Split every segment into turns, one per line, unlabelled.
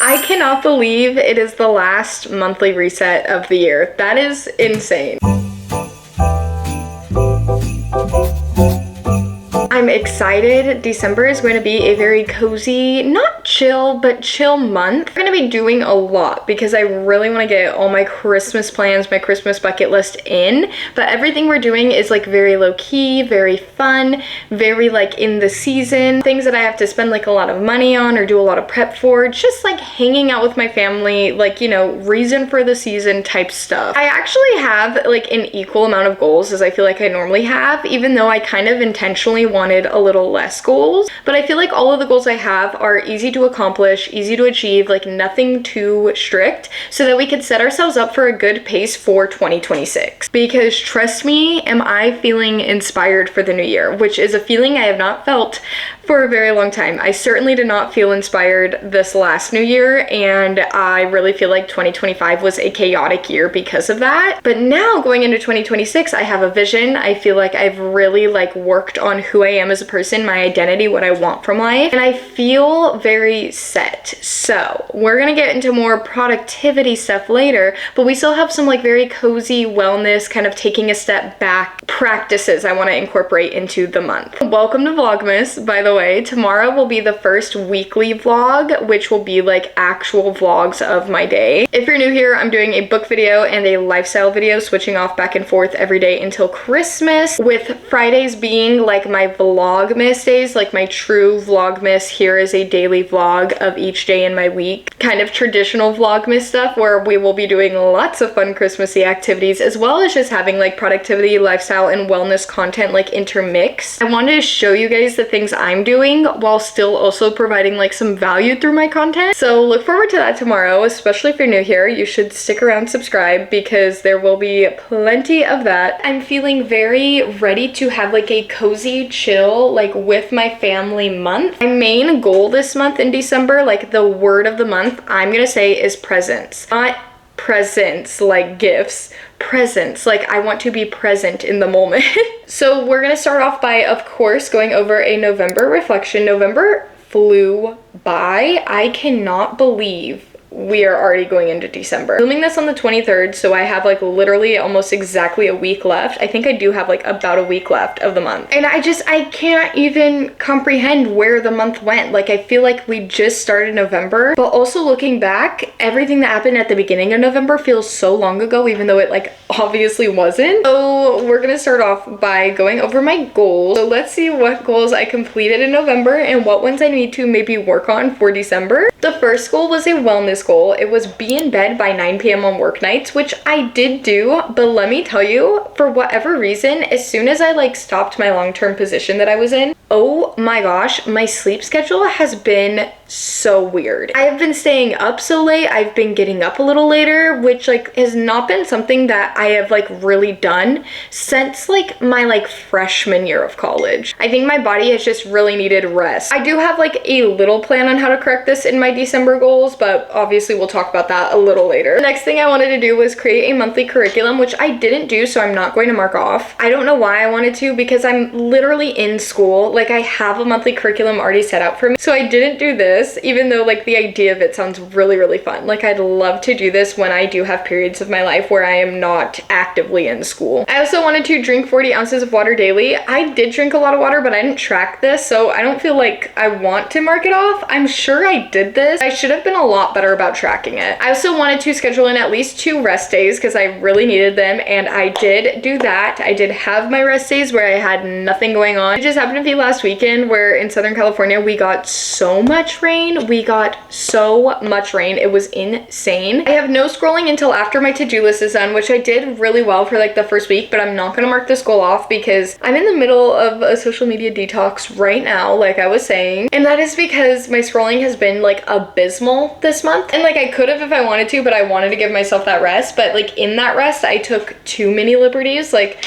I cannot believe it is the last monthly reset of the year. That is insane. I'm excited. December is going to be a very cozy, not chill, but chill month. I'm going to be doing a lot because I really want to get all my Christmas plans, my Christmas bucket list in, but everything we're doing is like very low key, very fun, very like in the season. Things that I have to spend like a lot of money on or do a lot of prep for, just like hanging out with my family, like, you know, reason for the season type stuff. I actually have like an equal amount of goals as I feel like I normally have, even though I kind of intentionally wanted a little less goals, but I feel like all of the goals I have are easy to accomplish, easy to achieve, like nothing too strict, so that we could set ourselves up for a good pace for 2026. Because trust me, am I feeling inspired for the new year, which is a feeling I have not felt for a very long time. I certainly did not feel inspired this last new year, and I really feel like 2025 was a chaotic year because of that. But now going into 2026, I have a vision. I feel like I've really like worked on who I am as a person, my identity, what I want from life, and I feel very set. So we're gonna get into more productivity stuff later, but we still have some like very cozy wellness, kind of taking a step back practices I want to incorporate into the month. Welcome to Vlogmas, by the way. Tomorrow will be the first weekly vlog, which will be like actual vlogs of my day. If you're new here, I'm doing a book video and a lifestyle video, switching off back and forth every day until Christmas, with Fridays being like my vlogmas days, like my true vlogmas. Here is a daily vlog of each day in my week, kind of traditional vlogmas stuff where we will be doing lots of fun Christmassy activities, as well as just having like productivity, lifestyle, and wellness content like intermix. I wanted to show you guys the things I'm doing while still also providing like some value through my content. So look forward to that tomorrow, especially if you're new here. You should stick around, subscribe, because there will be plenty of that. I'm feeling very ready to have like a cozy chill like with my family month. My main goal this month in December, like the word of the month, I'm gonna say is presence. Not presents like gifts, presence, like I want to be present in the moment. So we're gonna start off by, of course, going over a November reflection. November flew by. I cannot believe we are already going into December. Filming this on the 23rd, so I have like literally almost exactly a week left. I think I do have like about a week left of the month. And I can't even comprehend where the month went. Like I feel like we just started November, but also looking back, everything that happened at the beginning of November feels so long ago, even though it like obviously wasn't. So we're gonna start off by going over my goals. So let's see what goals I completed in November and what ones I need to maybe work on for December. The first goal was a wellness goal. It was be in bed by 9 p.m. on work nights, which I did do, but let me tell you, for whatever reason, as soon as I like stopped my long-term position that I was in, oh my gosh, my sleep schedule has been so weird. I have been staying up so late. I've been getting up a little later, which like has not been something that I have like really done since like my like freshman year of college. I think my body has just really needed rest. I do have like a little plan on how to correct this in my December goals, but obviously we'll talk about that a little later. The next thing I wanted to do was create a monthly curriculum, which I didn't do, so I'm not going to mark off. I don't know why I wanted to, because I'm literally in school. Like I have a monthly curriculum already set out for me, so I didn't do this, even though like the idea of it sounds really, really fun. Like I'd love to do this when I do have periods of my life where I am not actively in school. I also wanted to drink 40 ounces of water daily. I did drink a lot of water, but I didn't track this, so I don't feel like I want to mark it off. I'm sure I did this. I should have been a lot better about tracking it. I also wanted to schedule in at least 2 rest days because I really needed them, and I did do that. I did have my rest days where I had nothing going on. It just happened to be last weekend where in Southern California we got so much rain. We got so much rain. It was insane. I have no scrolling until after my to-do list is done, which I did really well for like the first week, but I'm not gonna mark this goal off because I'm in the middle of a social media detox right now, like I was saying, and that is because my scrolling has been like abysmal this month. And like I could have if I wanted to, but I wanted to give myself that rest. But like in that rest, I took too many liberties. Like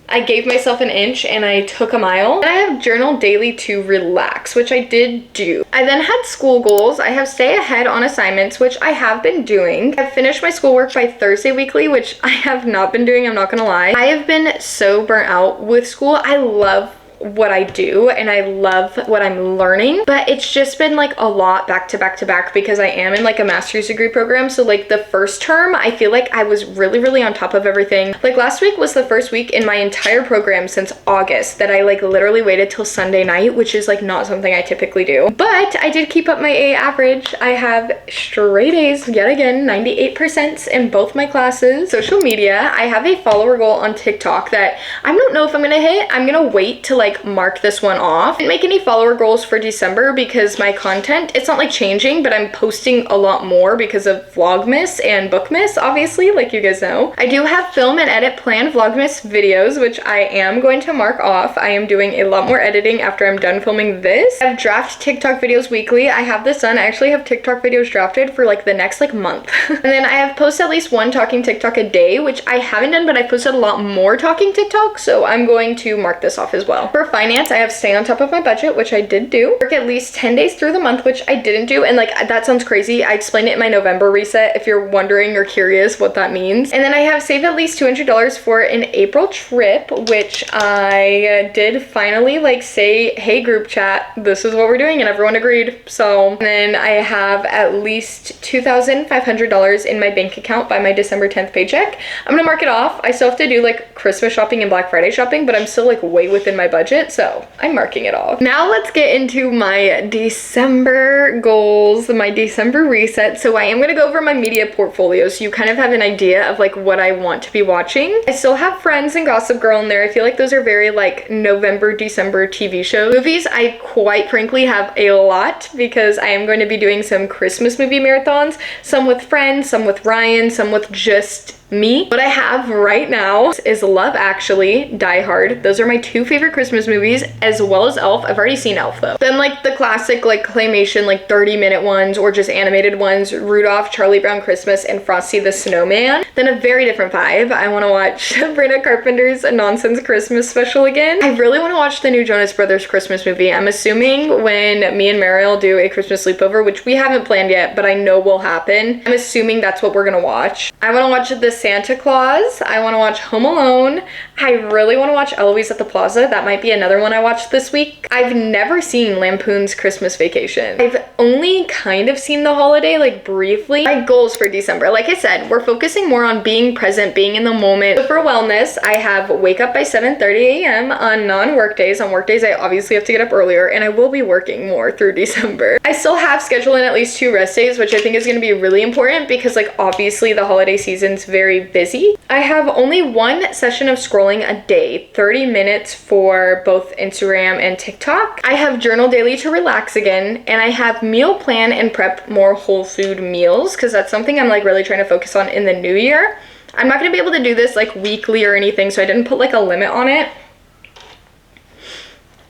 I gave myself an inch and I took a mile. And I have journaled daily to relax, which I did do. I then had school goals. I have stay ahead on assignments, which I have been doing. I've finished my schoolwork by Thursday weekly, which I have not been doing, I'm not gonna lie. I have been so burnt out with school. I love what I do and I love what I'm learning, but it's just been like a lot back to back to back because I am in like a master's degree program. So like the first term, I feel like I was really on top of everything. Like last week was the first week in my entire program since August that I like literally waited till Sunday night, which is like not something I typically do. But I did keep up my A average. I have straight A's yet again, 98% in both my classes. Social media, I have a follower goal on TikTok that I don't know if I'm gonna hit. I'm gonna wait to like mark this one off. I didn't make any follower goals for December because my content, it's not like changing, but I'm posting a lot more because of Vlogmas and Bookmas, obviously, like you guys know. I do have film and edit planned Vlogmas videos, which I am going to mark off. I am doing a lot more editing after I'm done filming this. I have draft TikTok videos weekly. I have this done. I actually have TikTok videos drafted for like the next like month. And then I have posted at least one talking TikTok a day, which I haven't done, but I posted a lot more talking TikTok, so I'm going to mark this off as well. For finance, I have stay on top of my budget, which I did do. Work at least 10 days through the month, which I didn't do, and like that sounds crazy. I explained it in my November reset if you're wondering or curious what that means. And then I have saved at least $200 for an April trip, which I did finally like say, hey group chat, this is what we're doing, and everyone agreed. So then I have at least $2,500 in my bank account by my December 10th paycheck. I'm gonna mark it off. I still have to do like Christmas shopping and Black Friday shopping, but I'm still like way within my budget, so I'm marking it off. Now let's get into my December goals, my December reset. So I am gonna go over my media portfolio so you kind of have an idea of like what I want to be watching. I still have Friends and Gossip Girl in there. I feel like those are very like November, December TV shows. Movies, I quite frankly have a lot because I am going to be doing some Christmas movie marathons, some with friends, some with Ryan, some with just me. What I have right now is Love Actually, Die Hard. Those are my two favorite Christmas movies, as well as Elf. I've already seen Elf though. Then like the classic like claymation, like 30-minute ones or just animated ones, Rudolph, Charlie Brown Christmas, and Frosty the Snowman. Then a very different vibe, I want to watch Sabrina Carpenter's A Nonsense Christmas Special again. I really want to watch the new Jonas Brothers Christmas movie. I'm assuming when me and Mariel do a Christmas sleepover, which we haven't planned yet, but I know will happen, I'm assuming that's what we're gonna watch. I want to watch the Santa Claus. I want to watch Home Alone. I really want to watch Eloise at the Plaza. That might be another one I watched this week. I've never seen Lampoon's Christmas Vacation. I've only kind of seen The Holiday, like briefly. My goals for December, like I said, we're focusing more on being present, being in the moment. So for wellness, I have wake up by 7:30 a.m. on non-work days. On work days, I obviously have to get up earlier, and I will be working more through December. I still have scheduled in at least 2 rest days, which I think is going to be really important because like obviously the holiday season's very busy. I have only 1 session of scrolling a day, 30 minutes for both Instagram and TikTok. I have journal daily to relax again, and I have meal plan and prep more whole food meals because that's something I'm like really trying to focus on in the new year. I'm not going to be able to do this like weekly or anything, so I didn't put like a limit on it.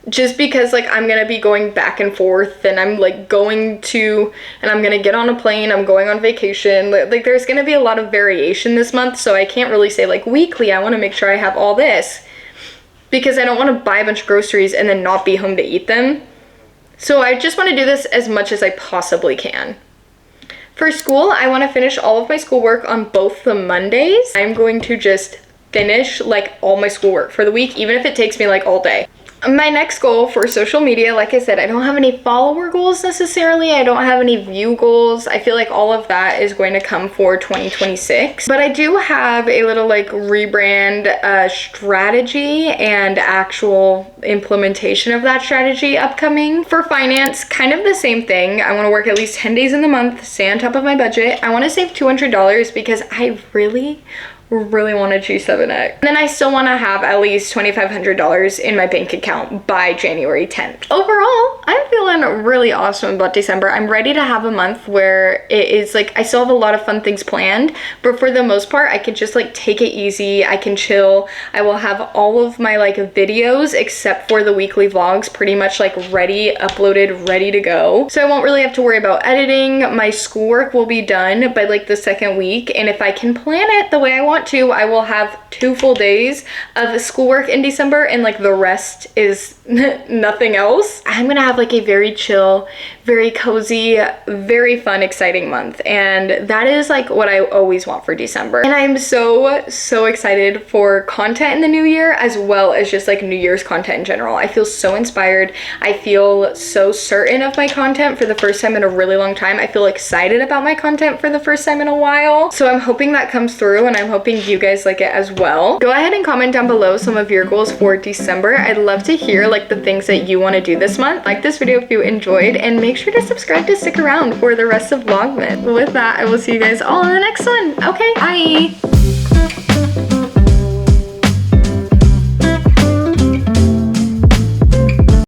Just because like I'm gonna be going back and forth, and I'm like going to, and I'm gonna get on a plane, I'm going on vacation, like there's gonna be a lot of variation this month, so I can't really say like weekly. I want to make sure I have all this because I don't want to buy a bunch of groceries and then not be home to eat them. So I just want to do this as much as I possibly can. For school, I want to finish all of my schoolwork on both the Mondays. I'm going to just finish like all my schoolwork for the week, even if it takes me like all day. My next goal for social media, like I said, I don't have any follower goals necessarily. I don't have any view goals. I feel like all of that is going to come for 2026. But I do have a little like rebrand strategy and actual implementation of that strategy upcoming. For finance, kind of the same thing. I want to work at least 10 days in the month, stay on top of my budget. I want to save $200 because I really want a G7X. And then I still want to have at least $2,500 in my bank account by January 10th. Overall, I'm feeling really awesome about December. I'm ready to have a month where it is like, I still have a lot of fun things planned, but for the most part, I could just like take it easy. I can chill. I will have all of my like videos except for the weekly vlogs pretty much like ready, uploaded, ready to go. So I won't really have to worry about editing. My schoolwork will be done by like the 2nd week. And if I can plan it the way I want want to, I will have 2 full days of schoolwork in December, and like the rest is nothing else. I'm gonna have like a very chill, very cozy, very fun, exciting month, and that is like what I always want for December. And I'm so excited for content in the new year, as well as just like New Year's content in general. I feel so inspired. I feel so certain of my content for the first time in a really long time. I feel excited about my content for the first time in a while. So I'm hoping that comes through, and I'm hoping you guys like it as well. Go ahead and comment down below some of your goals for December. I'd love to hear like the things that you want to do this month. Like this video if you enjoyed, and make sure to subscribe to stick around for the rest of Vlogmas. With that, I will see you guys all in the next one. Okay, bye!